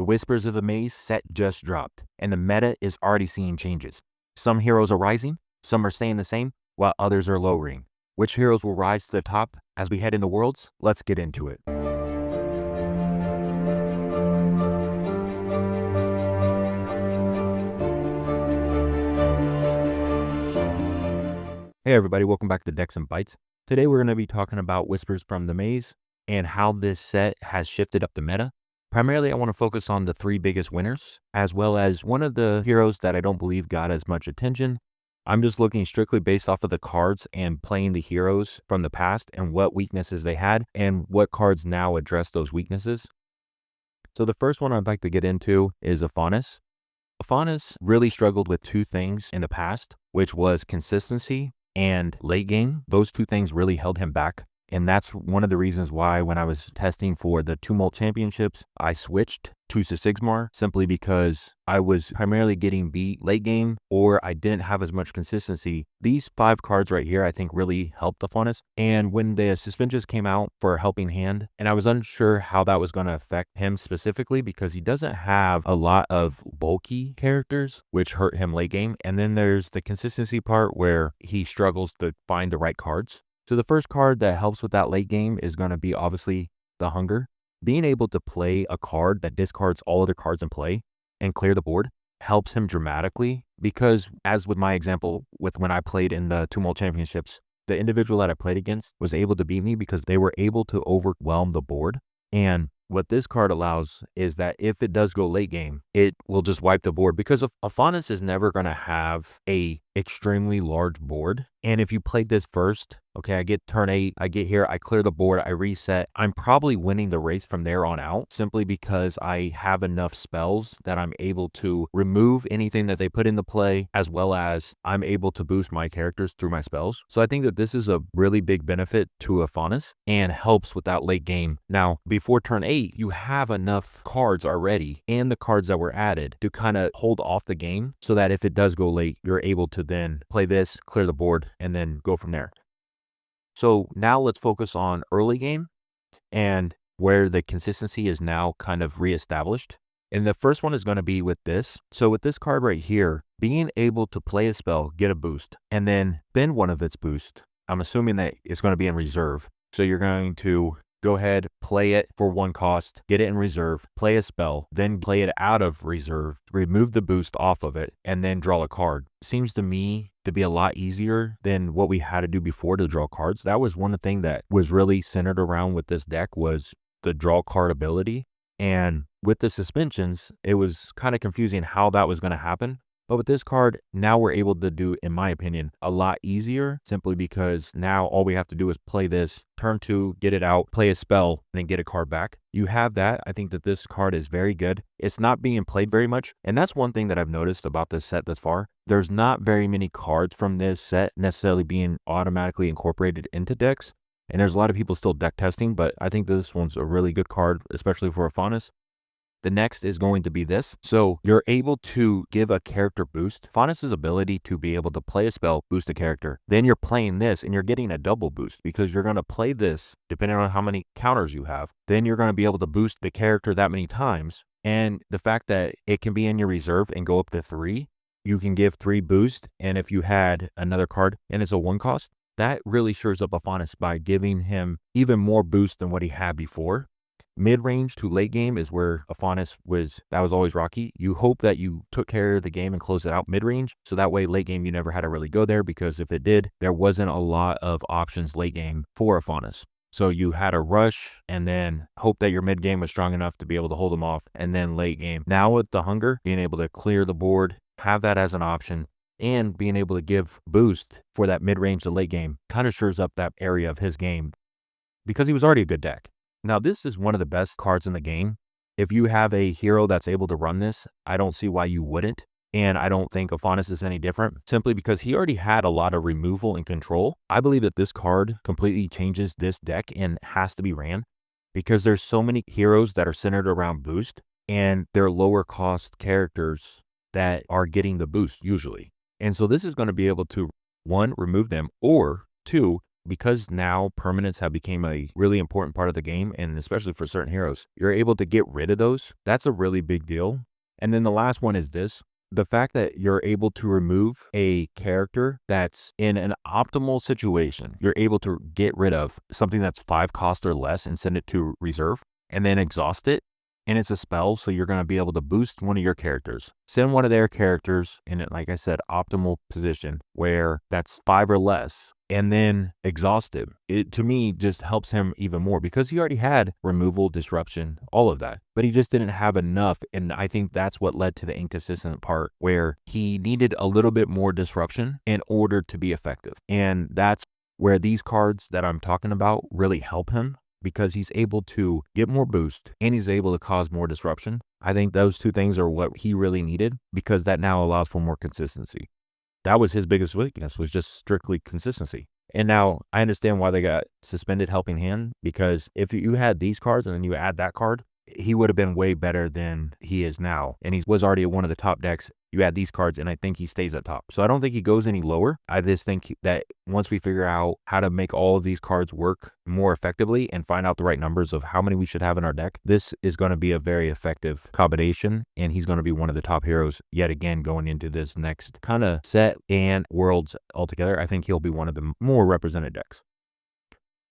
The Whispers of the Maze set just dropped, and the meta is already seeing changes. Some heroes are rising, some are staying the same, while others are lowering. Which heroes will rise to the top as we head into Worlds? Let's get into it. Hey everybody, welcome back to Decks and Bytes. Today we're going to be talking about Whispers from the Maze and how this set has shifted up the meta. Primarily I want to focus on the three biggest winners, as well as one of the heroes that I don't believe got as much attention. I'm just looking strictly based off of the cards and playing the heroes from the past and what weaknesses they had and what cards now address those weaknesses. So the first one I'd like to get into is Afanas. Afanas really struggled with two things in the past, which was consistency and late game. Those two things really held him back. And that's one of the reasons why when I was testing for the Tumult Championships, I switched to Sigismar simply because I was primarily getting beat late game or I didn't have as much consistency. These 5 cards right here, I think really helped Afanas. And when the suspensions came out for Helping Hand, and I was unsure how that was going to affect him specifically because he doesn't have a lot of bulky characters, which hurt him late game. And then there's the consistency part where he struggles to find the right cards. So the first card that helps with that late game is going to be obviously the Hunger. Being able to play a card that discards all other cards in play and clear the board helps him dramatically because, as with my example with when I played in the Tumult Championships, the individual that I played against was able to beat me because they were able to overwhelm the board. And what this card allows is that if it does go late game, it will just wipe the board because Afanas is never going to have a extremely large board. And if you played this first, okay, I get turn 8, I get here, I clear the board, I reset, I'm probably winning the race from there on out simply because I have enough spells that I'm able to remove anything that they put into play, as well as I'm able to boost my characters through my spells. So I think that this is a really big benefit to Afanas and helps with that late game. Now, before turn 8, you have enough cards already and the cards that were added to kind of hold off the game so that if it does go late, you're able to then play this, clear the board, and then go from there. So now let's focus on early game and where the consistency is now kind of reestablished. And the first one is going to be with this. So with this card right here, being able to play a spell, get a boost, and then spend one of its boost. I'm assuming that it's going to be in reserve. So you're going to go ahead, play it for 1 cost, get it in reserve, play a spell, then play it out of reserve, remove the boost off of it, and then draw a card. Seems to me to be a lot easier than what we had to do before to draw cards. That was one of the things that was really centered around with this deck was the draw card ability. And with the suspensions, it was kind of confusing how that was going to happen. But with this card, now we're able to do, in my opinion, a lot easier simply because now all we have to do is play this, turn 2, get it out, play a spell, and then get a card back. You have that. I think that this card is very good. It's not being played very much. And that's one thing that I've noticed about this set thus far. There's not very many cards from this set necessarily being automatically incorporated into decks. And there's a lot of people still deck testing, but I think this one's a really good card, especially for Afanas. The next is going to be this. So you're able to give a character boost. Afanas' ability to be able to play a spell, boost a character. Then you're playing this and you're getting a double boost because you're going to play this depending on how many counters you have. Then you're going to be able to boost the character that many times. And the fact that it can be in your reserve and go up to 3, you can give 3 boost. And if you had another card and it's a 1 cost, that really shores up Afanas by giving him even more boost than what he had before. Mid-range to late game is where Afanas that was always rocky. You hope that you took care of the game and closed it out mid-range, so that way late game you never had to really go there, because if it did, there wasn't a lot of options late game for Afanas. So you had to rush and then hope that your mid game was strong enough to be able to hold them off, and then late game. Now with the Hunger, being able to clear the board, have that as an option, and being able to give boost for that mid-range to late game kind of shores up that area of his game because he was already a good deck. Now, this is one of the best cards in the game. If you have a hero that's able to run this, I don't see why you wouldn't. And I don't think Afanas is any different, simply because he already had a lot of removal and control. I believe that this card completely changes this deck and has to be ran because there's so many heroes that are centered around boost and they're lower cost characters that are getting the boost usually. And so this is going to be able to, 1, remove them, or 2, because now permanents have become a really important part of the game, and especially for certain heroes, you're able to get rid of those. That's a really big deal. And then the last one is this. The fact that you're able to remove a character that's in an optimal situation, you're able to get rid of something that's 5 cost or less and send it to reserve and then exhaust it. And it's a spell, so you're going to be able to boost one of your characters. Send one of their characters in, like I said, optimal position where that's 5 or less, and then exhaust him. It, to me, just helps him even more because he already had removal, disruption, all of that. But he just didn't have enough, and I think that's what led to the inconsistent part where he needed a little bit more disruption in order to be effective. And that's where these cards that I'm talking about really help him, because he's able to get more boost and he's able to cause more disruption. I think those two things are what he really needed, because that now allows for more consistency. That was his biggest weakness, was just strictly consistency. And now I understand why they got suspended Helping Hand, because if you had these cards and then you add that card, he would have been way better than he is now. And he was already one of the top decks. You add these cards and I think he stays at top. So I don't think he goes any lower. I just think that once we figure out how to make all of these cards work more effectively and find out the right numbers of how many we should have in our deck, this is going to be a very effective combination. And he's going to be one of the top heroes yet again going into this next kind of set and worlds altogether. I think he'll be one of the more represented decks.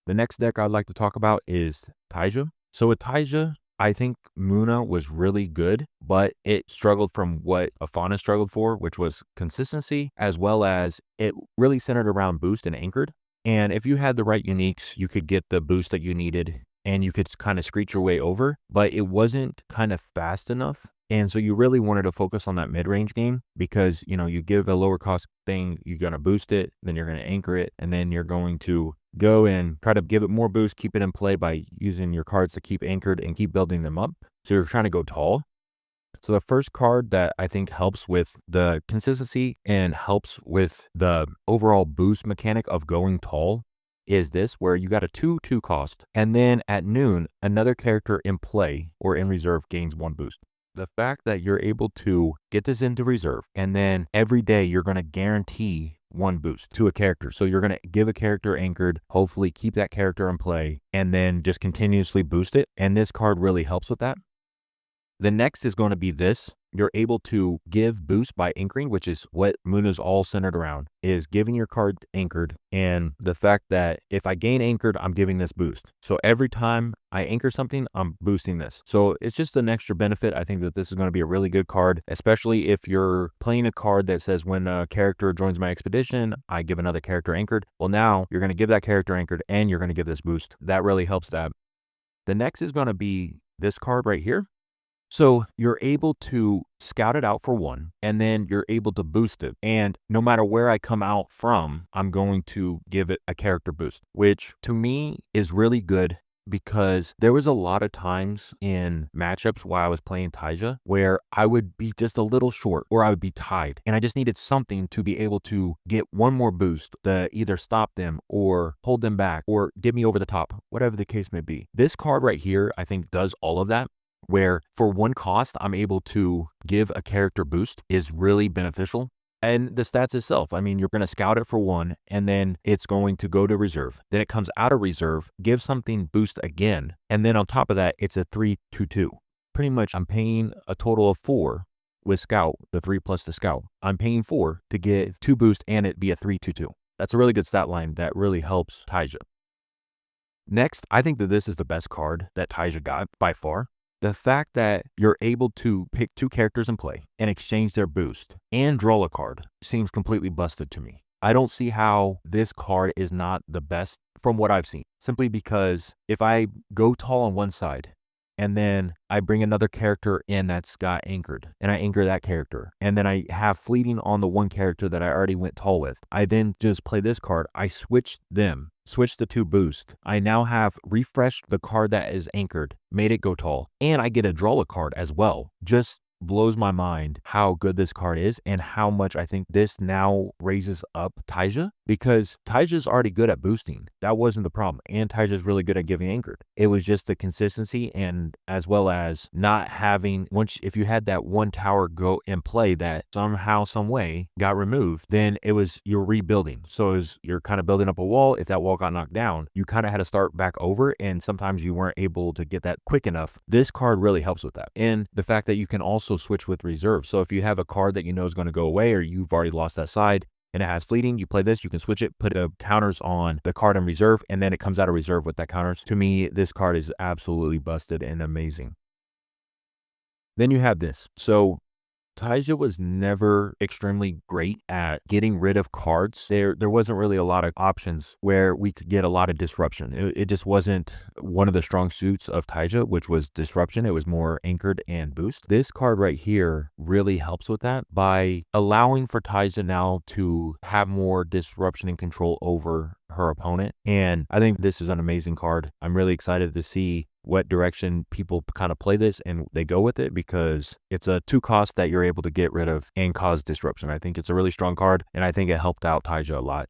The next deck I'd like to talk about is Teija. So with Teija, I think Muna was really good, but it struggled from what Afanas struggled for, which was consistency, as well as it really centered around boost and anchored. And if you had the right uniques, you could get the boost that you needed and you could kind of screech your way over, but it wasn't kind of fast enough. And so you really wanted to focus on that mid-range game, because, you know, you give a lower cost thing, you're going to boost it, then you're going to anchor it, and then you're going to go and try to give it more boost, keep it in play by using your cards to keep anchored and keep building them up. So you're trying to go tall. So the first card that I think helps with the consistency and helps with the overall boost mechanic of going tall is this, where you got a 2/2 cost, and then at noon, another character in play or in reserve gains 1 boost. The fact that you're able to get this into reserve, and then every day you're going to guarantee 1 boost to a character. So you're going to give a character anchored, hopefully keep that character in play, and then just continuously boost it. And this card really helps with that. The next is going to be this. You're able to give boost by anchoring, which is what Muna's all centered around, is giving your card anchored. And the fact that if I gain anchored, I'm giving this boost. So every time I anchor something, I'm boosting this. So it's just an extra benefit. I think that this is going to be a really good card, especially if you're playing a card that says when a character joins my expedition, I give another character anchored. Well, now you're going to give that character anchored and you're going to give this boost. That really helps that. The next is going to be this card right here. So you're able to scout it out for 1, and then you're able to boost it. And no matter where I come out from, I'm going to give it a character boost, which to me is really good, because there was a lot of times in matchups while I was playing Teija where I would be just a little short or I would be tied, and I just needed something to be able to get 1 more boost to either stop them or hold them back or get me over the top, whatever the case may be. This card right here, I think, does all of that, where for 1 cost, I'm able to give a character boost, is really beneficial. And the stats itself, I mean, you're going to scout it for 1, and then it's going to go to reserve. Then it comes out of reserve, give something boost again. And then on top of that, it's a 3/2/2. Pretty much I'm paying a total of 4 with scout, the 3 plus the scout. I'm paying 4 to get 2 boost and it be a 3/2/2. That's a really good stat line that really helps Teija. Next, I think that this is the best card that Teija got by far. The fact that you're able to pick 2 characters in play and exchange their boost and draw a card seems completely busted to me. I don't see how this card is not the best from what I've seen, simply because if I go tall on one side and then I bring another character in that's got anchored, and I anchor that character, and then I have fleeting on the 1 character that I already went tall with, I then just play this card. I switch the 2 boost. I now have refreshed the card that is anchored, made it go tall, and I get to draw a card as well, just blows my mind how good this card is and how much I think this now raises up Teija, because Taija's already good at boosting. That wasn't the problem. And Taija's really good at giving anchored. It was just the consistency, and as well as not having, if you had that one tower go in play that somehow, some way got removed, then you're rebuilding. So you're kind of building up a wall. If that wall got knocked down, you kind of had to start back over, and sometimes you weren't able to get that quick enough. This card really helps with that. And the fact that you can also switch with reserve. So if you have a card that you know is going to go away, or you've already lost that side and it has fleeting, you play this, you can switch it, put the counters on the card in reserve, and then it comes out of reserve with that counters. To me, this card is absolutely busted and amazing. Then you have this. So Teija was never extremely great at getting rid of cards. There wasn't really a lot of options where we could get a lot of disruption. It just wasn't one of the strong suits of Teija, which was disruption. It was more anchored and boost. This card right here really helps with that by allowing for Teija now to have more disruption and control over her opponent. And I think this is an amazing card. I'm really excited to see what direction people kind of play this and they go with it, because it's a 2 cost that you're able to get rid of and cause disruption. I think it's a really strong card, and I think it helped out Teija a lot.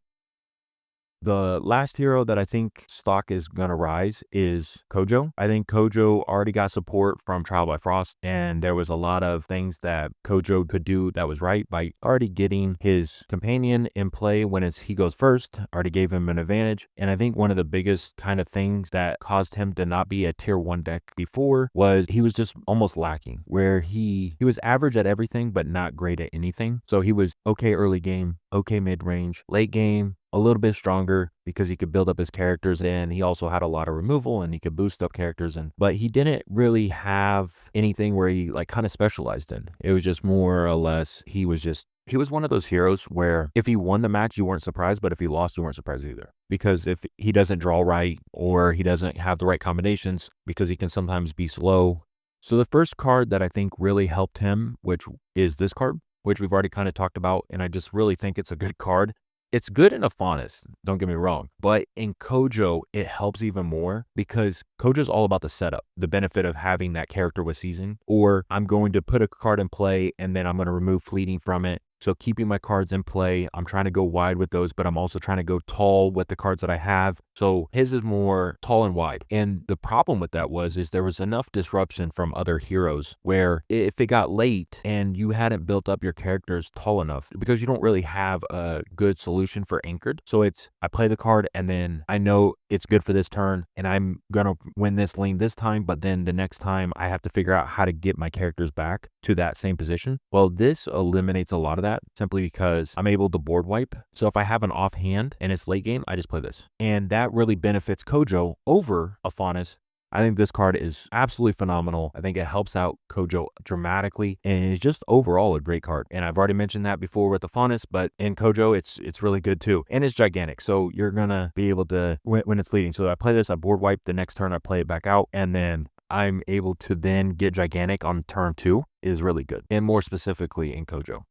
The last hero that I think stock is going to rise is Kojo. I think Kojo already got support from Trial by Frost, and there was a lot of things that Kojo could do that was right by already getting his companion in play when he goes first, already gave him an advantage. And I think one of the biggest kind of things that caused him to not be a tier 1 deck before was he was just almost lacking, where he was average at everything but not great at anything. So he was okay early game, okay mid-range, late game a little bit stronger because he could build up his characters, and he also had a lot of removal and he could boost up characters, but he didn't really have anything where he like kind of specialized in. It was just more or less he was one of those heroes where if he won the match, you weren't surprised, but if he lost, you weren't surprised either. Because if he doesn't draw right, or he doesn't have the right combinations, because he can sometimes be slow. So the first card that I think really helped him, which is this card, which we've already kind of talked about, and I just really think it's a good card. It's good in Afanas, don't get me wrong, but in Kojo, it helps even more because Kojo's all about the setup, the benefit of having that character with season, or I'm going to put a card in play and then I'm going to remove fleeting from it. So keeping my cards in play, I'm trying to go wide with those, but I'm also trying to go tall with the cards that I have. So his is more tall and wide. And the problem with that is there was enough disruption from other heroes where if it got late and you hadn't built up your characters tall enough, because you don't really have a good solution for anchored. So I play the card and then I know it's good for this turn and I'm going to win this lane this time, but then the next time I have to figure out how to get my characters back to that same position. Well, this eliminates a lot of that simply because I'm able to board wipe. So if I have an offhand and it's late game, I just play this. And that really benefits Kojo over Afanas. I think this card is absolutely phenomenal. I think it helps out Kojo dramatically, and it's just overall a great card. And I've already mentioned that before with Afanas, but in Kojo, it's really good too. And it's gigantic, so you're gonna be able to, when it's fleeting. So I play this, I board wipe, the next turn I play it back out, and then I'm able to then get gigantic on turn 2 is really good. And more specifically in Kojo.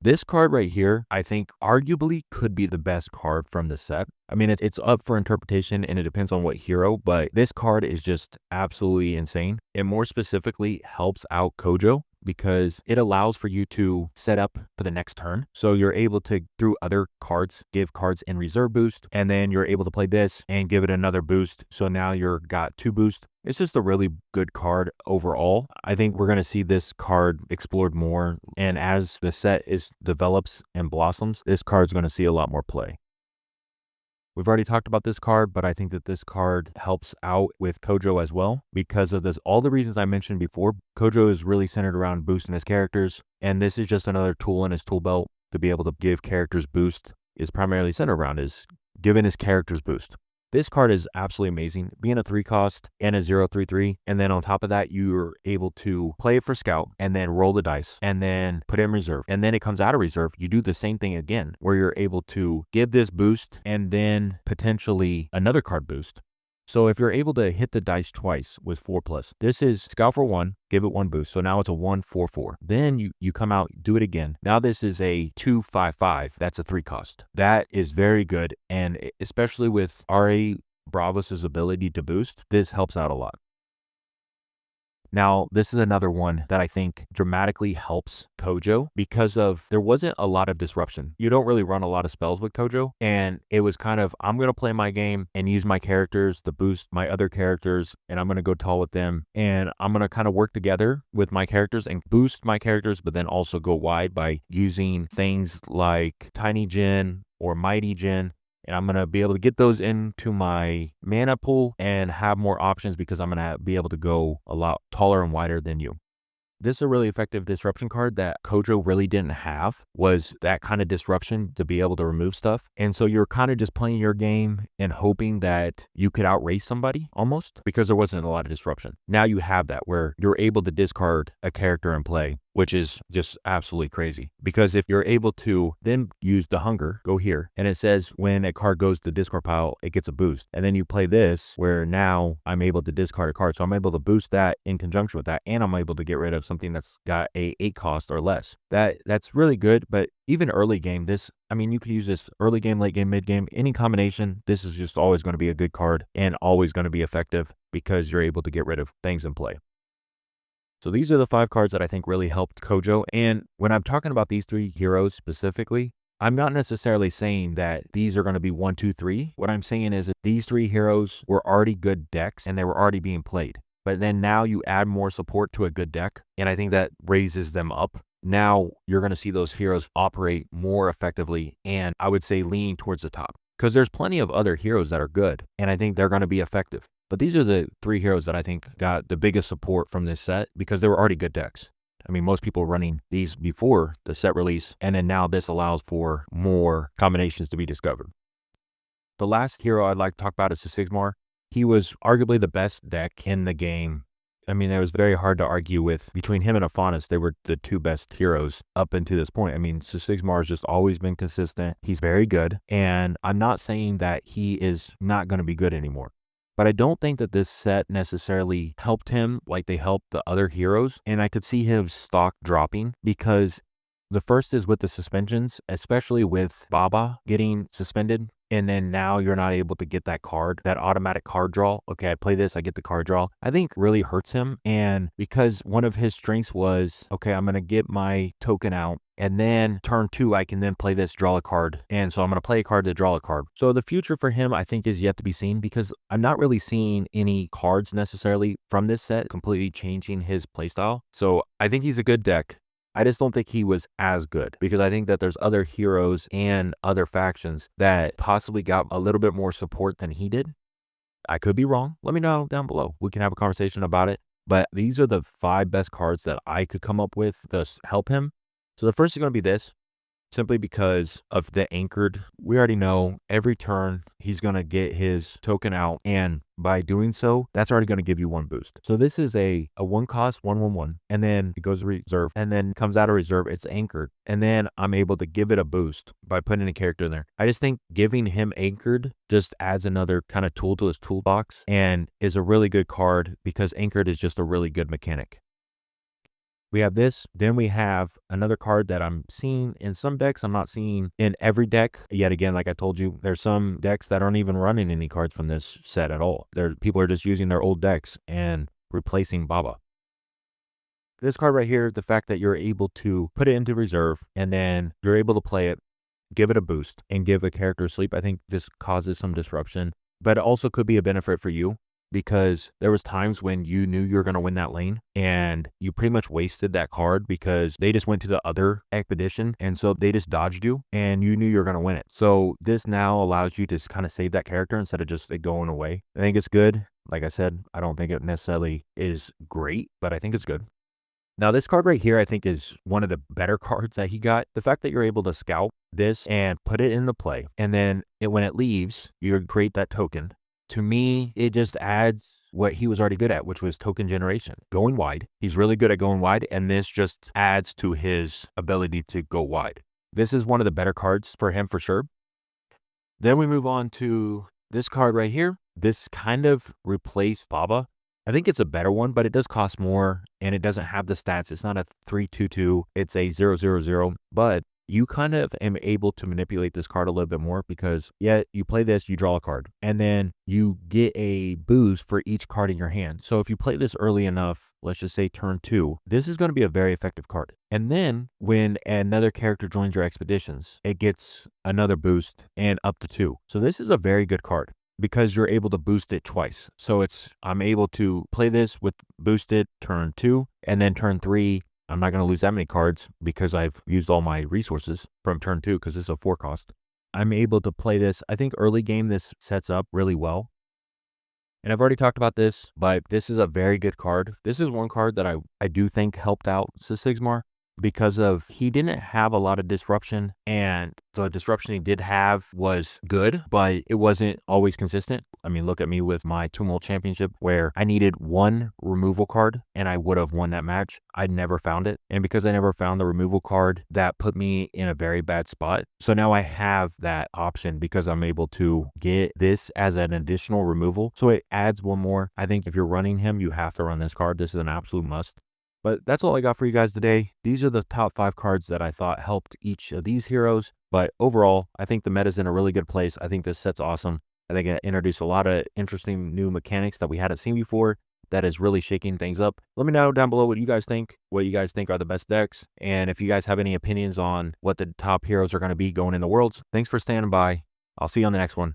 This card right here, I think arguably could be the best card from the set. I mean, it's up for interpretation and it depends on what hero, but this card is just absolutely insane. It more specifically helps out Kojo because it allows for you to set up for the next turn. So you're able to, through other cards, give cards in reserve boost, and then you're able to play this and give it another boost. So now you're got 2 boosts. It's just a really good card overall. I think we're going to see this card explored more. And as the set develops and blossoms, this card's going to see a lot more play. We've already talked about this card, but I think that this card helps out with Kojo as well because of all the reasons I mentioned before. Kojo is really centered around boosting his characters, and this is just another tool in his tool belt to be able to give characters boost. Is primarily centered around is giving his characters boost. This card is absolutely amazing, being a 3 cost and a 0/3/3. And then on top of that, you're able to play it for scout and then roll the dice and then put it in reserve. And then it comes out of reserve. You do the same thing again, where you're able to give this boost and then potentially another card boost. So if you're able to hit the dice twice with 4+, this is scout for 1, give it 1 boost. So now it's a 1/4/4. Then you come out, do it again. Now this is a 2/5/5. That's a 3 cost. That is very good. And especially with R.A. Bravos' ability to boost, this helps out a lot. Now, this is another one that I think dramatically helps Kojo because of there wasn't a lot of disruption. You don't really run a lot of spells with Kojo, and it was kind of, I'm going to play my game and use my characters to boost my other characters, and I'm going to go tall with them, and I'm going to kind of work together with my characters and boost my characters, but then also go wide by using things like Tiny Gen or Mighty Gen. And I'm going to be able to get those into my mana pool and have more options because I'm going to be able to go a lot taller and wider than you. This is a really effective disruption card that Kojo really didn't have, was that kind of disruption to be able to remove stuff. And so you're kind of just playing your game and hoping that you could outrace somebody almost because there wasn't a lot of disruption. Now you have that where you're able to discard a character and play, which is just absolutely crazy. Because if you're able to then use the hunger, go here, and it says when a card goes to the discard pile, it gets a boost. And then you play this where now I'm able to discard a card. So I'm able to boost that in conjunction with that, and I'm able to get rid of something that's got a 8 cost or less. That's really good. But even early game, you could use this early game, late game, mid game, any combination. This is just always going to be a good card and always going to be effective because you're able to get rid of things in play. So these are the 5 cards that I think really helped Kojo. And when I'm talking about these 3 heroes specifically, I'm not necessarily saying that these are going to be 1, 2, 3. What I'm saying is that these 3 heroes were already good decks and they were already being played. But then now you add more support to a good deck, and I think that raises them up. Now you're going to see those heroes operate more effectively, and I would say lean towards the top. Because there's plenty of other heroes that are good, and I think they're going to be effective. But these are the 3 heroes that I think got the biggest support from this set because they were already good decks. I mean, most people were running these before the set release, and then now this allows for more combinations to be discovered. The last hero I'd like to talk about is Sigismar. He was arguably the best deck in the game. I mean, it was very hard to argue with. Between him and Afanas, they were the 2 best heroes up until this point. I mean, Sigismar has just always been consistent. He's very good, and I'm not saying that he is not going to be good anymore. But I don't think that this set necessarily helped him like they helped the other heroes. And I could see his stock dropping because the first is with the suspensions, especially with Baba getting suspended. And then now you're not able to get that card, that automatic card draw. Okay, I play this, I get the card draw. I think really hurts him. And because one of his strengths was, okay, I'm going to get my token out. And then turn 2, I can then play this, draw a card. And so I'm going to play a card to draw a card. So the future for him, I think, is yet to be seen because I'm not really seeing any cards necessarily from this set completely changing his playstyle. So I think he's a good deck. I just don't think he was as good because I think that there's other heroes and other factions that possibly got a little bit more support than he did. I could be wrong. Let me know down below. We can have a conversation about it. But these are the 5 best cards that I could come up with to help him. So the first is going to be this, simply because of the anchored. We already know every turn he's going to get his token out, and by doing so, that's already going to give you 1 boost. So this is a 1 cost 1/1/1, and then it goes to reserve, and then comes out of reserve, it's anchored, and then I'm able to give it a boost by putting a character in there. I just think giving him anchored just adds another kind of tool to his toolbox and is a really good card because anchored is just a really good mechanic. We have this, then we have another card that I'm seeing in some decks. I'm not seeing in every deck. Yet again, like I told you, there's some decks that aren't even running any cards from this set at all. People are just using their old decks and replacing Baba. This card right here, the fact that you're able to put it into reserve and then you're able to play it, give it a boost, and give a character sleep, I think this causes some disruption. But it also could be a benefit for you, because there was times when you knew you were going to win that lane and you pretty much wasted that card because they just went to the other expedition, and so they just dodged you and you knew you were going to win it. So this now allows you to kind of save that character instead of just it going away. I think it's good. Like I said, I don't think it necessarily is great, but I think it's good. Now this card right here, I think, is one of the better cards that he got. The fact that you're able to scout this and put it into play, and then when it leaves, you create that token. To me, it just adds what he was already good at, which was token generation. Going wide. He's really good at going wide, and this just adds to his ability to go wide. This is one of the better cards for him for sure. Then we move on to this card right here. This kind of replaced Baba. I think it's a better one, but it does cost more, and it doesn't have the stats. It's not a 3/2/2. It's a 0/0/0, but you kind of am able to manipulate this card a little bit more because, yeah, you play this, you draw a card, and then you get a boost for each card in your hand. So if you play this early enough, let's just say turn 2, this is going to be a very effective card. And then when another character joins your expeditions, it gets another boost and up to 2. So this is a very good card because you're able to boost it twice. So I'm able to play this with boosted turn 2, and then turn 3, I'm not going to lose that many cards because I've used all my resources from turn 2 because this is a 4 cost. I'm able to play this. I think early game this sets up really well. And I've already talked about this, but this is a very good card. This is one card that I do think helped out Sigismar because of he didn't have a lot of disruption, and the disruption he did have was good, but it wasn't always consistent. I mean, look at me with my Tumult Championship where I needed one removal card and I would have won that match. I never found it. And because I never found the removal card, that put me in a very bad spot. So now I have that option because I'm able to get this as an additional removal. So it adds one more. I think if you're running him, you have to run this card. This is an absolute must. But that's all I got for you guys today. These are the top 5 cards that I thought helped each of these heroes. But overall, I think the meta's in a really good place. I think this set's awesome. I think it introduced a lot of interesting new mechanics that we hadn't seen before that is really shaking things up. Let me know down below what you guys think are the best decks. And if you guys have any opinions on what the top heroes are going to be going in the worlds. Thanks for standing by. I'll see you on the next one.